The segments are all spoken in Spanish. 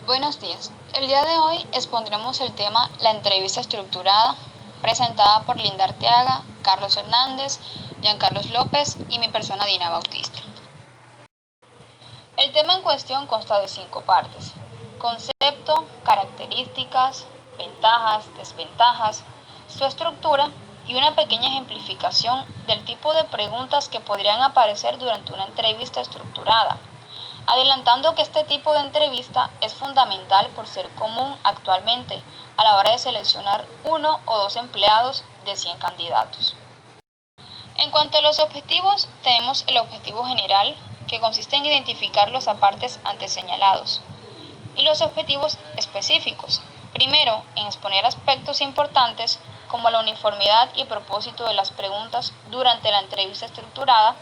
Buenos días. El día de hoy expondremos el tema La entrevista estructurada, presentada por Linda Arteaga, Carlos Hernández, Giancarlos López y mi persona Dina Bautista. El tema en cuestión consta de 5 partes: concepto, características, ventajas, desventajas, su estructura y una pequeña ejemplificación del tipo de preguntas que podrían aparecer durante una entrevista estructurada, adelantando que este tipo de entrevista es fundamental por ser común actualmente a la hora de seleccionar 1 o 2 empleados de 100 candidatos. En cuanto a los objetivos, tenemos el objetivo general, que consiste en identificar los apartes antes señalados, y los objetivos específicos. Primero, en exponer aspectos importantes como la uniformidad y propósito de las preguntas durante la entrevista estructurada,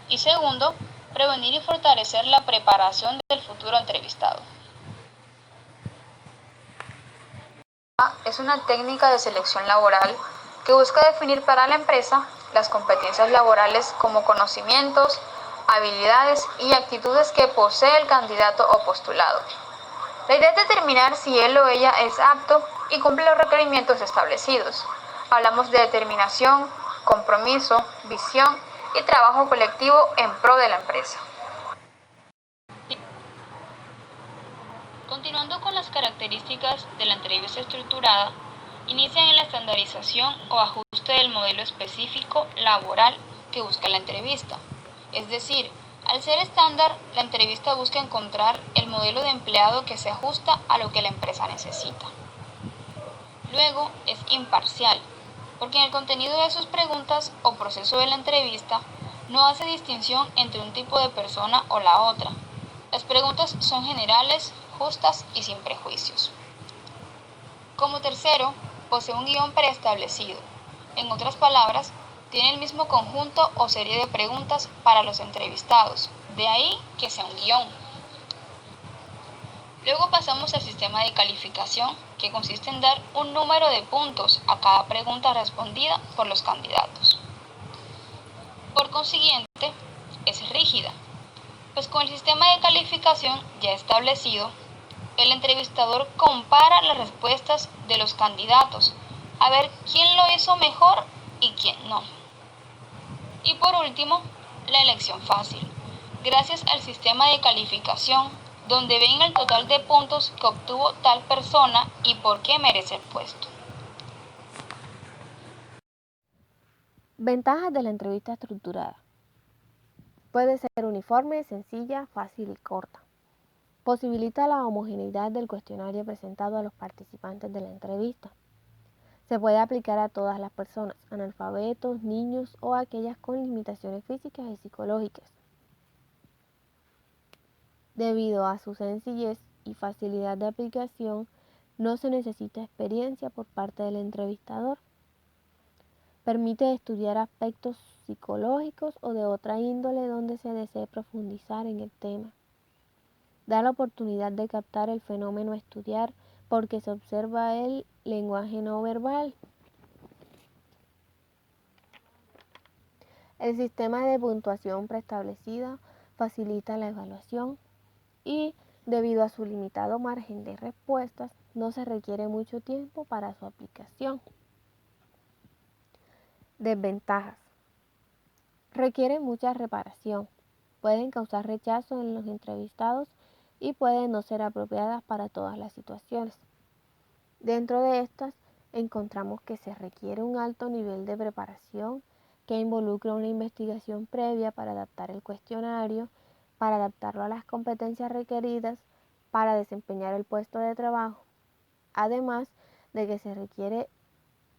y segundo, prevenir y fortalecer la preparación del futuro entrevistado. Es una técnica de selección laboral que busca definir para la empresa las competencias laborales como conocimientos, habilidades y actitudes que posee el candidato o postulado. La idea es determinar si él o ella es apto y cumple los requerimientos establecidos. Hablamos de determinación, compromiso, visión y trabajo colectivo en pro de la empresa. Continuando con las características de la entrevista estructurada, inician en la estandarización o ajuste del modelo específico laboral que busca la entrevista. Es decir, al ser estándar, la entrevista busca encontrar el modelo de empleado que se ajusta a lo que la empresa necesita. Luego es imparcial, porque en el contenido de sus preguntas o proceso de la entrevista no hace distinción entre un tipo de persona o la otra. Las preguntas son generales, justas y sin prejuicios. Como tercero, posee un guión preestablecido. En otras palabras, tiene el mismo conjunto o serie de preguntas para los entrevistados, de ahí que sea un guión. Luego pasamos al sistema de calificación, que consiste en dar un número de puntos a cada pregunta respondida por los candidatos. Por consiguiente, es rígida, pues con el sistema de calificación ya establecido, el entrevistador compara las respuestas de los candidatos a ver quién lo hizo mejor y quién no. Y por último, la elección fácil, gracias al sistema de calificación, donde ven el total de puntos que obtuvo tal persona y por qué merece el puesto. Ventajas de la entrevista estructurada. Puede ser uniforme, sencilla, fácil y corta. Posibilita la homogeneidad del cuestionario presentado a los participantes de la entrevista. Se puede aplicar a todas las personas, analfabetos, niños o aquellas con limitaciones físicas y psicológicas. Debido a su sencillez y facilidad de aplicación, no se necesita experiencia por parte del entrevistador. Permite estudiar aspectos psicológicos o de otra índole donde se desee profundizar en el tema. Da la oportunidad de captar el fenómeno a estudiar porque se observa el lenguaje no verbal. El sistema de puntuación preestablecida facilita la evaluación y, debido a su limitado margen de respuestas, no se requiere mucho tiempo para su aplicación. Desventajas. Requiere mucha reparación. Pueden causar rechazo en los entrevistados y pueden no ser apropiadas para todas las situaciones. Dentro de estas, encontramos que se requiere un alto nivel de preparación que involucra una investigación previa para adaptar el cuestionario, para adaptarlo a las competencias requeridas para desempeñar el puesto de trabajo, además de que se requiere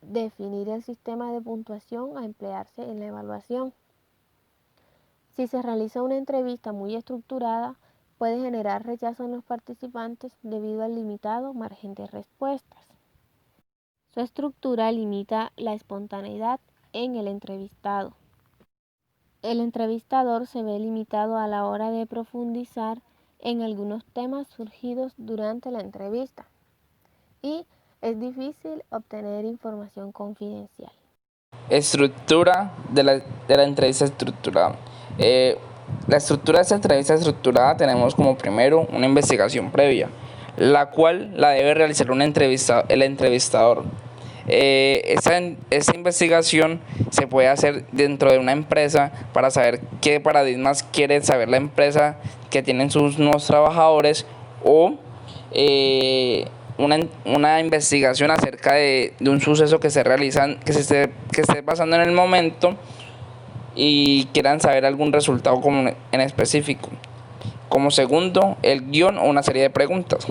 definir el sistema de puntuación a emplearse en la evaluación. Si se realiza una entrevista muy estructurada, puede generar rechazo en los participantes debido al limitado margen de respuestas. Su estructura limita la espontaneidad en el entrevistado. El entrevistador se ve limitado a la hora de profundizar en algunos temas surgidos durante la entrevista y es difícil obtener información confidencial. Estructura de la entrevista estructurada. La estructura de esta entrevista estructurada tenemos como primero una investigación previa, la cual la debe realizar el entrevistador. Esta investigación se puede hacer dentro de una empresa para saber qué paradigmas quiere saber la empresa que tienen sus nuevos trabajadores, o una investigación acerca de un suceso que se esté pasando en el momento y quieran saber algún resultado en específico. Como segundo, el guión o una serie de preguntas.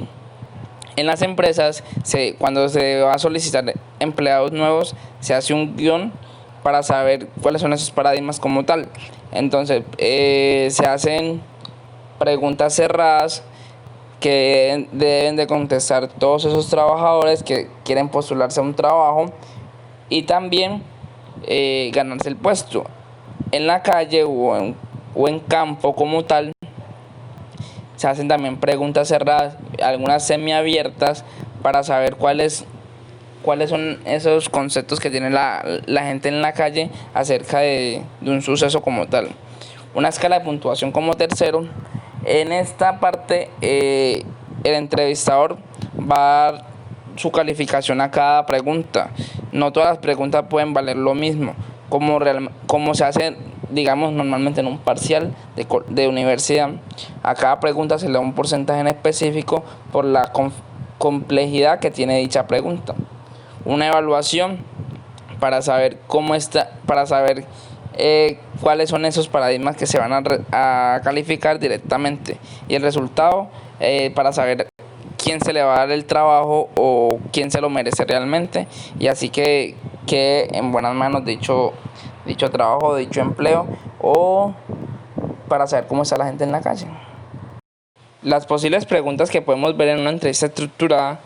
En las empresas, cuando se va a solicitar empleados nuevos, se hace un guión para saber cuáles son esos paradigmas como tal. Entonces, se hacen preguntas cerradas que deben de contestar todos esos trabajadores que quieren postularse a un trabajo y también ganarse el puesto. En la calle o en campo como tal, se hacen también preguntas cerradas, algunas semiabiertas, para saber cuáles son esos conceptos que tiene la gente en la calle acerca de un suceso como tal. Una escala de puntuación como tercero. En esta parte, el entrevistador va a dar su calificación a cada pregunta. No todas las preguntas pueden valer lo mismo, como se hace, digamos, normalmente en un parcial de universidad. A cada pregunta se le da un porcentaje en específico por la complejidad que tiene dicha pregunta. Una evaluación para saber cuáles son esos paradigmas que se van a calificar directamente, y el resultado para saber quién se le va a dar el trabajo o quién se lo merece realmente, y así que en buenas manos dicho trabajo, dicho empleo, o para saber cómo está la gente en la calle. Las posibles preguntas que podemos ver en una entrevista estructurada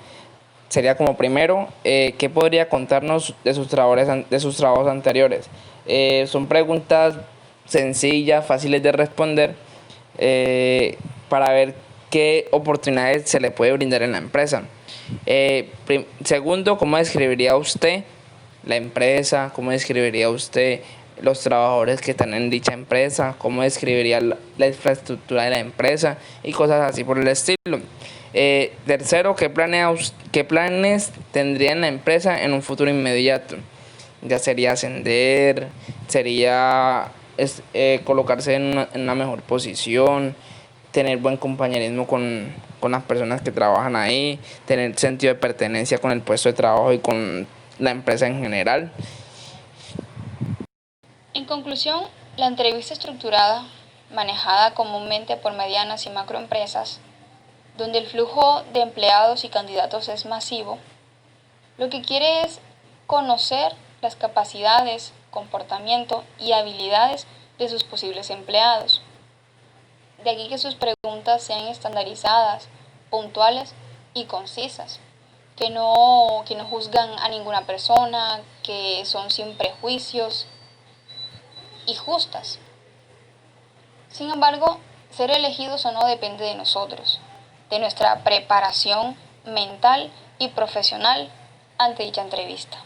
sería como primero, ¿qué podría contarnos de sus trabajos anteriores? Son preguntas sencillas, fáciles de responder, para ver qué oportunidades se le puede brindar en la empresa. Segundo, ¿cómo describiría usted la empresa? ¿Cómo describiría usted los trabajadores que están en dicha empresa? ¿Cómo describiría la infraestructura de la empresa? Y cosas así por el estilo. Tercero, ¿qué planes tendría en la empresa en un futuro inmediato? Ya sería ascender, sería colocarse en una mejor posición, tener buen compañerismo con las personas que trabajan ahí, tener sentido de pertenencia con el puesto de trabajo y con la empresa en general. En conclusión, la entrevista estructurada, manejada comúnmente por medianas y macroempresas, donde el flujo de empleados y candidatos es masivo, lo que quiere es conocer las capacidades, comportamiento y habilidades de sus posibles empleados. De aquí que sus preguntas sean estandarizadas, puntuales y concisas, que no juzgan a ninguna persona, que son sin prejuicios y justas. Sin embargo, ser elegidos o no depende de nosotros, de nuestra preparación mental y profesional ante dicha entrevista.